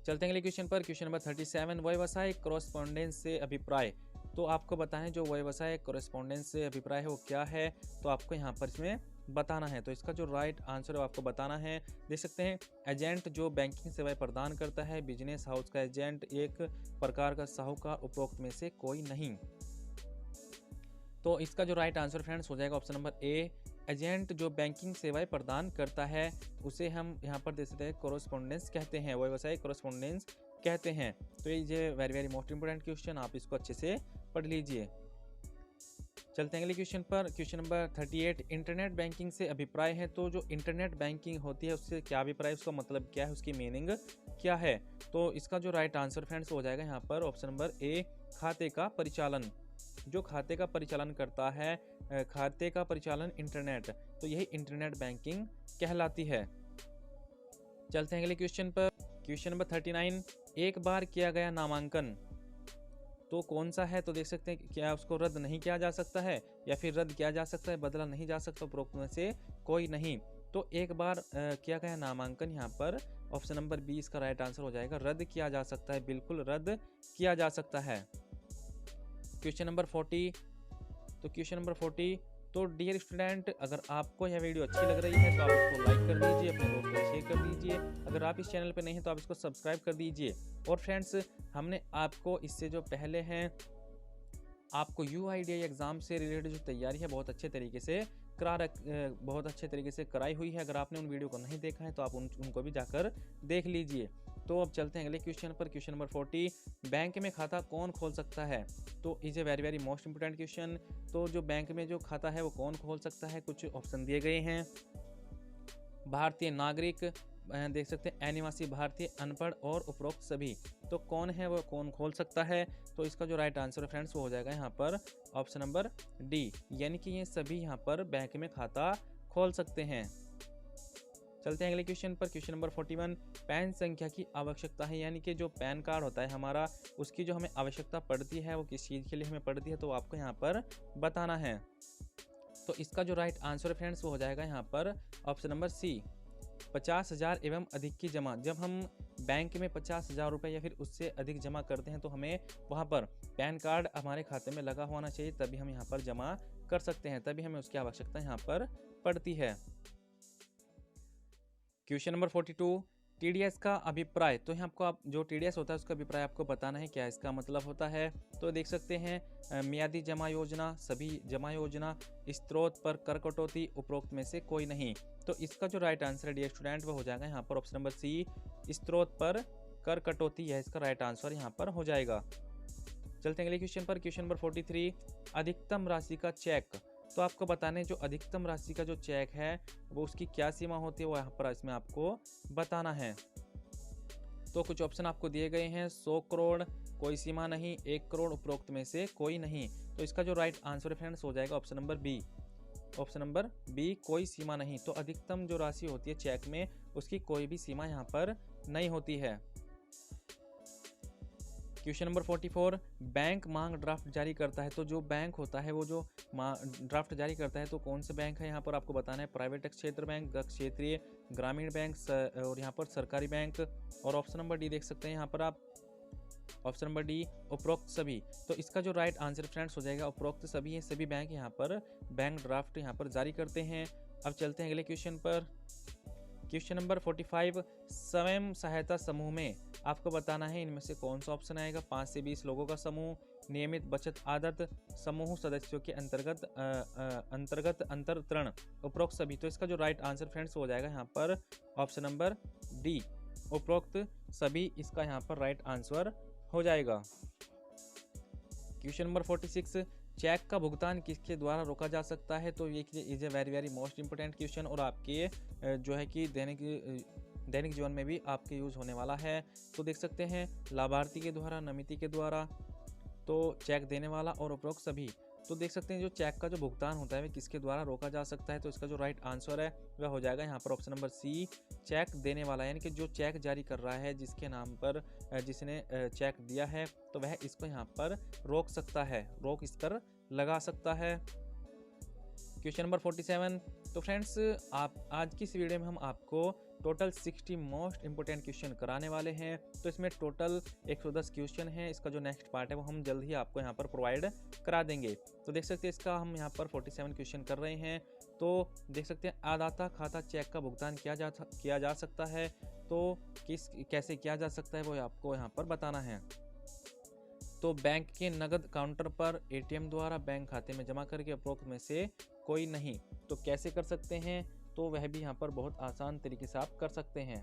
चलते हैं अगले क्वेश्चन पर। क्वेश्चन नंबर 37, व्यवसाय कॉरेस्पॉन्डेंस से अभिप्राय। तो आपको बताएं जो व्यवसाय कॉरेस्पॉन्डेंस से अभिप्राय है वो क्या है, तो आपको यहाँ पर इसमें बताना है। तो इसका जो राइट आंसर है आपको बताना है। देख सकते हैं, एजेंट जो बैंकिंग सेवाएं प्रदान करता है, बिजनेस हाउस का एजेंट, एक प्रकार का साहूकार, उपरोक्त में से कोई नहीं। तो इसका जो राइट आंसर फ्रेंड्स हो जाएगा ऑप्शन नंबर ए, एजेंट जो बैंकिंग सेवाएं प्रदान करता है उसे हम यहाँ पर देख सकते हैं कोरेस्पोंडेंस कहते हैं, व्यवसाय कोरेस्पोंडेंस कहते हैं। तो ये very very most important question, आप इसको अच्छे से पढ़ लीजिए। चलते हैं अगले क्वेश्चन पर। क्वेश्चन नंबर 38, इंटरनेट बैंकिंग से अभिप्राय है। तो जो इंटरनेट बैंकिंग होती है उससे क्या अभिप्राय, उसका मतलब क्या है, उसकी मीनिंग क्या है। तो इसका जो राइट आंसर फ्रेंड्स हो जाएगा यहाँ पर ऑप्शन नंबर ए, खाते का परिचालन। जो खाते का परिचालन करता है, खाते का परिचालन इंटरनेट, तो यही इंटरनेट बैंकिंग कहलाती है। चलते हैं अगले क्वेश्चन पर। क्वेश्चन नंबर 39, एक बार किया गया नामांकन तो कौन सा है। तो देख सकते हैं क्या उसको रद्द नहीं किया जा सकता है या फिर रद्द किया जा सकता है, बदला नहीं जा सकता, उपरोक्त में से कोई नहीं। तो एक बार किया गया नामांकन यहाँ पर ऑप्शन नंबर बी इसका राइट आंसर हो जाएगा। रद्द किया जा सकता है, बिल्कुल रद्द किया जा सकता है। क्वेश्चन नंबर 40, तो क्वेश्चन नंबर 40, तो डियर स्टूडेंट, अगर आपको यह वीडियो अच्छी लग रही है तो आप इसको लाइक कर दीजिए, अपने दोस्तों को शेयर कर दीजिए। अगर आप इस चैनल पर नहीं हैं तो आप इसको सब्सक्राइब कर दीजिए। और फ्रेंड्स, हमने आपको इससे जो पहले हैं आपको UIDAI एग्ज़ाम से रिलेटेड जो तैयारी है बहुत अच्छे तरीके से कराई हुई है। अगर आपने उन वीडियो को नहीं देखा है तो आप उनको भी जाकर देख लीजिए। तो अब चलते हैं अगले क्वेश्चन पर। क्वेश्चन नंबर 40, बैंक में खाता कौन खोल सकता है। तो is a very very most important question. तो जो बैंक में जो खाता है वो कौन खोल सकता है, कुछ ऑप्शन दिए गए हैं। भारतीय नागरिक, देख सकते हैं अनिवासी भारतीय, अनपढ़ और उपरोक्त सभी। तो कौन है वो कौन खोल सकता है। तो इसका जो राइट आंसर है फ्रेंड्स वो हो जाएगा यहाँ पर ऑप्शन नंबर डी, यानी कि ये सभी यहाँ पर बैंक में खाता खोल सकते हैं। चलते हैं अगले क्वेश्चन पर। क्वेश्चन नंबर 41, पैन संख्या की आवश्यकता है, यानी कि जो पैन कार्ड होता है हमारा उसकी जो हमें आवश्यकता पड़ती है वो किस चीज़ के लिए हमें पड़ती है, तो आपको यहाँ पर बताना है। तो इसका जो राइट आंसर है फ्रेंड्स वो हो जाएगा यहाँ पर ऑप्शन नंबर सी, 50,000 एवं अधिक की जमा। जब हम बैंक में 50,000 रुपये या फिर उससे अधिक जमा करते हैं तो हमें वहाँ पर पैन कार्ड हमारे खाते में लगा होना चाहिए, तभी हम यहाँ पर जमा कर सकते हैं, तभी हमें उसकी आवश्यकता यहाँ पर पड़ती है। क्वेश्चन नंबर 42, TDS का अभिप्राय। तो यहाँ आपको जो TDS होता है उसका अभिप्राय आपको बताना है, क्या इसका मतलब होता है। तो देख सकते हैं मियादी जमा योजना, सभी जमा योजना, स्रोत पर कर कटौती, उपरोक्त में से कोई नहीं। तो इसका जो राइट आंसर है डियर स्टूडेंट वो हो जाएगा यहाँ पर ऑप्शन नंबर सी, स्रोत पर कर कटौती, यह इसका राइट आंसर यहाँ पर हो जाएगा। चलते हैं अगले क्वेश्चन पर। क्वेश्चन नंबर 43, अधिकतम राशि का चेक। तो आपको बताने जो अधिकतम राशि का जो चेक है वो उसकी क्या सीमा होती है वो यहाँ पर इसमें आपको बताना है। तो कुछ ऑप्शन आपको दिए गए हैं, 100 करोड़, कोई सीमा नहीं, 1 करोड़, उपरोक्त में से कोई नहीं। तो इसका जो राइट आंसर फ्रेंड्स हो जाएगा option number B, option number B, कोई सीमा नहीं। तो अधिकतम जो राशि होती है चेक में उसकी कोई भी सीमा यहाँ पर नहीं होती है। क्वेश्चन नंबर 44, बैंक मांग ड्राफ्ट जारी करता है। तो जो बैंक होता है वो जो ड्राफ्ट जारी करता है तो कौन से बैंक है यहाँ पर आपको बताना है। प्राइवेट क्षेत्र बैंक, क्षेत्रीय ग्रामीण बैंक और यहाँ पर सरकारी बैंक। और ऑप्शन नंबर डी देख सकते हैं यहाँ पर आप, ऑप्शन नंबर डी, उपरोक्त सभी। तो इसका जो राइट आंसर फ्रेंड्स हो जाएगा उपरोक्त सभी, सभी बैंक यहाँ पर बैंक ड्राफ्ट यहाँ पर जारी करते हैं। अब चलते हैं अगले क्वेश्चन पर। क्वेश्चन नंबर 45, स्वयं सहायता समूह में आपको बताना है इनमें से कौन सा ऑप्शन आएगा। 5 से 20 लोगों का समूह, नियमित बचत आदत, समूह सदस्यों के अंतर्गत अंतरतरण, उपरोक्त सभी। तो इसका जो राइट आंसर फ्रेंड्स हो जाएगा यहाँ पर ऑप्शन नंबर डी, उपरोक्त सभी, इसका यहाँ पर राइट आंसर हो जाएगा। क्वेश्चन नंबर 46, चेक का भुगतान किसके द्वारा रोका जा सकता है। तो ये is a very very most important question और आपके जो है कि दैनिक जीवन में भी आपके यूज़ होने वाला है। तो देख सकते हैं लाभार्थी के द्वारा, नमिति के द्वारा, तो चेक देने वाला और उपरोक्त सभी। तो देख सकते हैं जो चेक का जो भुगतान होता है वह किसके द्वारा रोका जा सकता है। तो इसका जो राइट आंसर है वह हो जाएगा यहाँ पर ऑप्शन नंबर सी, चेक देने वाला, यानी कि जो चेक जारी कर रहा है, जिसके नाम पर जिसने चेक दिया है, तो वह इसको यहाँ पर रोक सकता है, रोक इस पर लगा सकता है। Question number 47। तो फ्रेंड्स आप आज की इस वीडियो में हम आपको टोटल 60 मोस्ट इंपोर्टेंट क्वेश्चन कराने वाले हैं। तो इसमें टोटल 110 क्वेश्चन है। इसका जो नेक्स्ट पार्ट है वो हम जल्द ही आपको यहाँ पर प्रोवाइड करा देंगे। तो देख सकते हैं इसका हम यहाँ पर 47 क्वेश्चन कर रहे हैं। तो देख सकते हैं आदाता खाता चेक का भुगतान किया जा सकता है। तो कैसे किया जा सकता है वो आपको यहाँ पर बताना है। तो बैंक के नगद काउंटर पर, एटीएम द्वारा, बैंक खाते में जमा करके, उपरोक्त में से कोई नहीं। तो कैसे कर सकते हैं, तो वह भी यहाँ पर बहुत आसान तरीके से आप कर सकते हैं।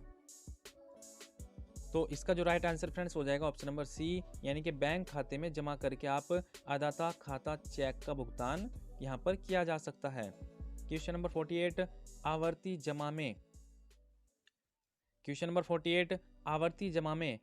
तो इसका जो राइट आंसर फ्रेंड्स हो जाएगा ऑप्शन नंबर सी, यानी कि बैंक खाते में जमा करके आप आदाता खाता चेक का भुगतान यहाँ पर किया जा सकता है। क्वेश्चन नंबर 48 आवर्ती जमा में। क्वेश्चन नंबर 48 आवर्ती जमा में।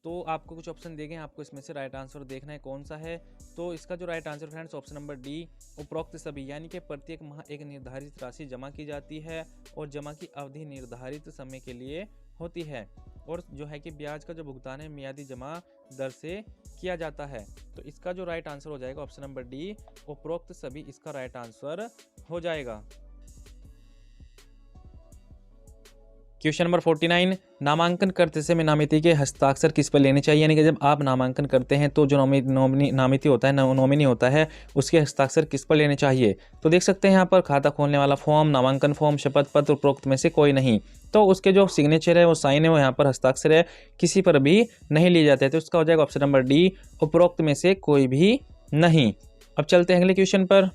तो आपको कुछ ऑप्शन दिए गए हैं, आपको इसमें से राइट आंसर देखना है कौन सा है। तो इसका जो right answer friends option number D, उपरोक्त सभी, यानी कि प्रत्येक माह एक निर्धारित राशि जमा की जाती है और जमा की अवधि निर्धारित समय के लिए होती है, और जो है कि ब्याज का जो भुगतान है मियादी जमा दर से किया जाता है। तो इसका जो राइट आंसर हो जाएगा ऑप्शन नंबर डी, उपरोक्त सभी, इसका राइट आंसर हो जाएगा। क्वेश्चन नंबर 49 नामांकन करते समय नामिती के हस्ताक्षर किस पर लेने चाहिए, यानी कि जब आप नामांकन करते हैं तो जो नामिती होता है, नॉमिनी होता है, उसके हस्ताक्षर किस पर लेने चाहिए। तो देख सकते हैं यहाँ पर खाता खोलने वाला फॉर्म, नामांकन फॉर्म, शपथ पत्र, उपरोक्त में से कोई नहीं। तो उसके जो सिग्नेचर है, वो साइन है, वो यहाँ पर हस्ताक्षर है, किसी पर भी नहीं लिए जाते। तो इसका हो जाएगा ऑप्शन नंबर डी, उपरोक्त में से कोई भी नहीं। अब चलते हैं अगले क्वेश्चन पर।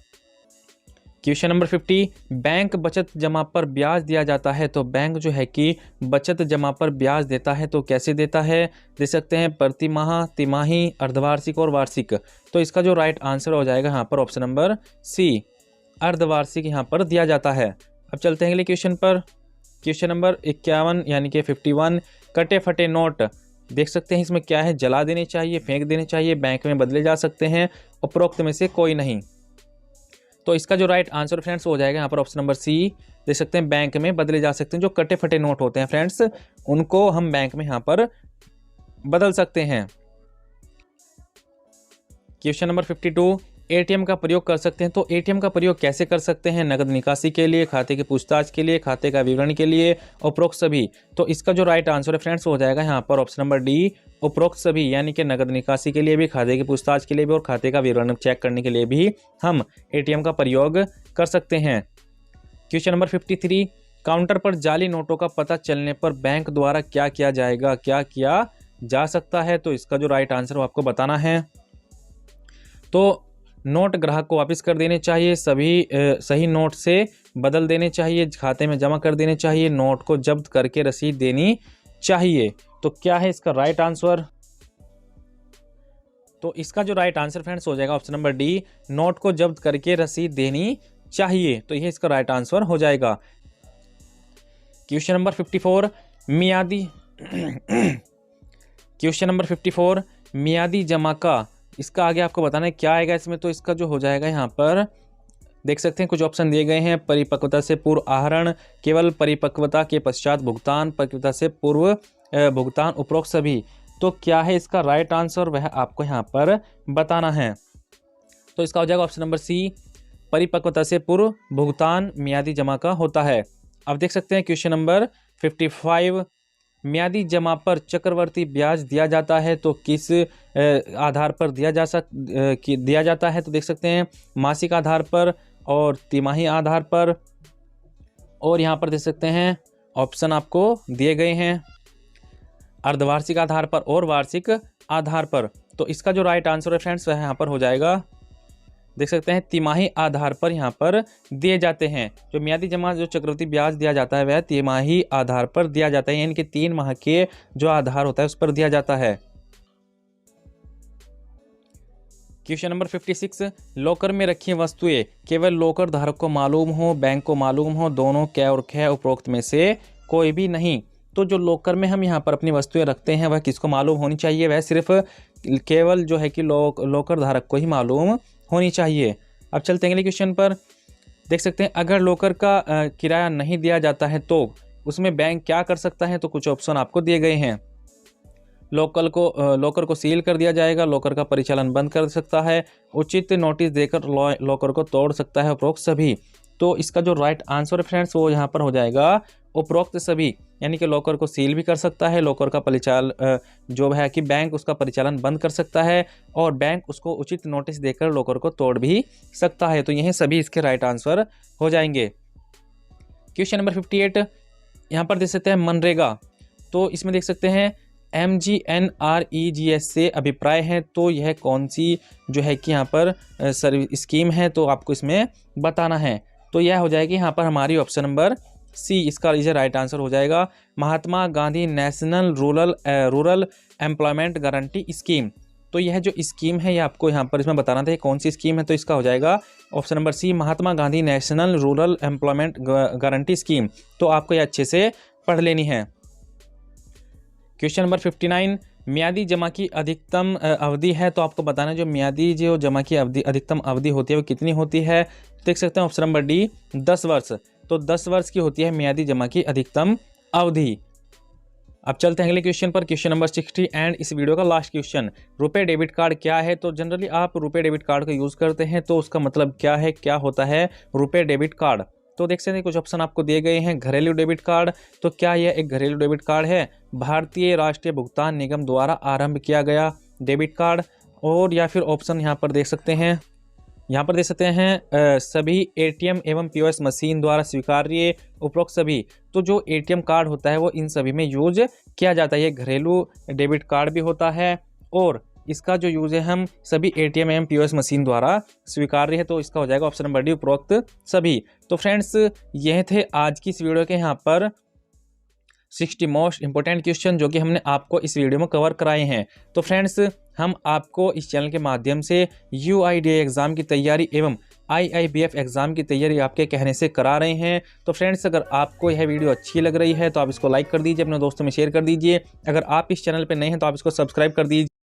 क्वेश्चन नंबर 50 बैंक बचत जमा पर ब्याज दिया जाता है। तो बैंक जो है कि बचत जमा पर ब्याज देता है, तो कैसे देता है, दे सकते हैं प्रति माह, तिमाही, अर्धवार्षिक और वार्षिक। तो इसका जो राइट आंसर हो जाएगा यहाँ पर ऑप्शन नंबर सी, अर्धवार्षिक यहाँ पर दिया जाता है। अब चलते हैं अगले क्वेश्चन पर। क्वेश्चन नंबर 51 यानी कि 51 कटे फटे नोट। देख सकते हैं इसमें क्या है, जला देने चाहिए, फेंक देने चाहिए, बैंक में बदले जा सकते हैं, उपरोक्त में से कोई नहीं। तो इसका जो राइट आंसर फ्रेंड्स हो जाएगा यहाँ पर ऑप्शन नंबर सी, देख सकते हैं बैंक में बदले जा सकते हैं। जो कटे फटे नोट होते हैं फ्रेंड्स, उनको हम बैंक में यहाँ पर बदल सकते हैं। क्वेश्चन नंबर 52 एटीएम का प्रयोग कर सकते हैं। तो एटीएम का प्रयोग कैसे कर सकते हैं, नगद निकासी के लिए, खाते की पूछताछ के लिए, खाते का विवरण के लिए, उपरोक्त सभी। तो इसका जो राइट आंसर है फ्रेंड्स हो जाएगा यहाँ पर ऑप्शन नंबर डी, उपरोक्त सभी, यानी कि नगद निकासी के लिए भी, खाते की पूछताछ के लिए भी और खाते का विवरण चेक करने के लिए भी हम एटीएम का प्रयोग कर सकते हैं। क्वेश्चन नंबर 53 काउंटर पर जाली नोटों का पता चलने पर बैंक द्वारा क्या किया जाएगा, क्या किया जा सकता है। तो इसका जो राइट आंसर आपको बताना है। तो नोट ग्राहक को वापस कर देने चाहिए, सभी सही नोट से बदल देने चाहिए, खाते में जमा कर देने चाहिए, नोट को जब्त करके रसीद देनी चाहिए। तो क्या है इसका राइट आंसर। तो इसका जो राइट आंसर फ्रेंड्स हो जाएगा ऑप्शन नंबर डी, नोट को जब्त करके रसीद देनी चाहिए। तो यह इसका राइट आंसर हो जाएगा। क्वेश्चन नंबर 54 मियादी क्वेश्चन नंबर 54 मियादी जमा का, इसका आगे आपको बताना है क्या आएगा इसमें। तो इसका जो हो जाएगा यहाँ पर देख सकते हैं कुछ ऑप्शन दिए गए हैं, परिपक्वता से पूर्व आहरण, केवल परिपक्वता के पश्चात भुगतान, परिपक्वता से पूर्व भुगतान, उपरोक्त सभी। तो क्या है इसका राइट आंसर, वह आपको यहाँ पर बताना है। तो इसका हो जाएगा ऑप्शन नंबर सी, परिपक्वता से पूर्व भुगतान मियादी जमा का होता है। अब देख सकते हैं क्वेश्चन नंबर 55 मियादी जमा पर चक्रवर्ती ब्याज दिया जाता है। तो किस आधार पर दिया जाता है। तो देख सकते हैं मासिक आधार पर और तिमाही आधार पर, और यहाँ पर देख सकते हैं ऑप्शन आपको दिए गए हैं, अर्धवार्षिक आधार पर और वार्षिक आधार पर। तो इसका जो राइट आंसर है फ्रेंड्स वह यहाँ पर हो जाएगा, देख सकते हैं तिमाही आधार पर यहाँ पर दिए जाते हैं। जो मियादी जमा जो चक्रवृद्धि ब्याज दिया जाता है वह तिमाही आधार पर दिया जाता है, यानी कि 3 माह के जो आधार होता है उस पर दिया जाता है। क्वेश्चन नंबर 56 लॉकर में रखी वस्तुएं केवल लॉकर धारक को मालूम हो, बैंक को मालूम हो, दोनों कै और खे, उपरोक्त में से कोई भी नहीं। तो जो लॉकर में हम यहाँ पर अपनी वस्तुएं रखते हैं वह किसको मालूम होनी चाहिए, वह सिर्फ केवल जो है कि लॉकर धारक को ही मालूम होनी चाहिए। अब चलते हैं अगले क्वेश्चन पर। देख सकते हैं अगर लॉकर का किराया नहीं दिया जाता है तो उसमें बैंक क्या कर सकता है। तो कुछ ऑप्शन आपको दिए गए हैं। लॉकर को सील कर दिया जाएगा, लॉकर का परिचालन बंद कर सकता है, उचित नोटिस देकर लॉकर को तोड़ सकता है, उपरोक्त सभी। तो इसका जो राइट आंसर है फ्रेंड्स वो यहाँ पर हो जाएगा उपरोक्त सभी, यानी कि लॉकर को सील भी कर सकता है, लॉकर का परिचालन जो है कि बैंक उसका परिचालन बंद कर सकता है और बैंक उसको उचित नोटिस देकर लॉकर को तोड़ भी सकता है। तो यही सभी इसके राइट आंसर हो जाएंगे। क्वेश्चन नंबर 58 यहाँ पर देख सकते हैं मनरेगा। तो इसमें देख सकते हैं MGNREGA से अभिप्राय है। तो यह कौन सी जो है कि यहाँ पर स्कीम है, तो आपको इसमें बताना है। तो यह हो जाएगी यहाँ पर हमारी ऑप्शन नंबर सी, इसका इसे राइट आंसर हो जाएगा Mahatma Gandhi national rural employment guarantee scheme. तो यह जो स्कीम है ये आपको यहाँ पर इसमें बताना था कौन सी स्कीम है। तो इसका हो जाएगा option number C, Mahatma Gandhi national rural employment guarantee scheme. तो आपको ये अच्छे से पढ़ लेनी है। क्वेश्चन नंबर 59 मियादी जमा की अधिकतम अवधि है। तो आपको बताना है जो मियादी जो जमा की अधिकतम अवधि होती है वो कितनी होती है। देख सकते हैं ऑप्शन नंबर डी 10 वर्ष। तो 10 वर्ष की होती है मियादी जमा की अधिकतम अवधि। अब चलते हैं अगले क्वेश्चन पर, क्वेश्चन नंबर 60 एंड इस वीडियो का लास्ट क्वेश्चन। रुपए डेबिट कार्ड क्या है। तो जनरली आप रुपए डेबिट कार्ड का यूज़ करते हैं, तो उसका मतलब क्या है, क्या होता है रुपए डेबिट कार्ड। तो देख सकते हैं कुछ ऑप्शन आपको दिए गए हैं। घरेलू डेबिट कार्ड, तो क्या यह एक घरेलू डेबिट कार्ड है। भारतीय राष्ट्रीय भुगतान निगम द्वारा आरंभ किया गया डेबिट कार्ड, और या फिर ऑप्शन यहाँ पर देख सकते हैं, यहाँ पर देख सकते हैं सभी ATM एवं POS मशीन द्वारा स्वीकार्य उपरोक्त सभी। तो जो ATM कार्ड होता है वो इन सभी में यूज किया जाता है। ये घरेलू डेबिट कार्ड भी होता है और इसका जो यूज़ है हम सभी ATM एवं POS मशीन द्वारा स्वीकार्य है। तो इसका हो जाएगा ऑप्शन नंबर डी उपरोक्त सभी। तो फ्रेंड्स यह थे आज की इस वीडियो के यहाँ पर 60 मोस्ट इंपॉर्टेंट क्वेश्चन जो कि हमने आपको इस वीडियो में कवर कराए हैं। तो फ्रेंड्स हम आपको इस चैनल के माध्यम से UIDAI एग्ज़ाम की तैयारी एवं IIBF एग्ज़ाम की तैयारी आपके कहने से करा रहे हैं। तो फ्रेंड्स अगर आपको यह वीडियो अच्छी लग रही है तो आप इसको लाइक कर दीजिए, अपने दोस्तों में शेयर कर दीजिए। अगर आप इस चैनल पर नए हैं तो आप इसको सब्सक्राइब कर दीजिए।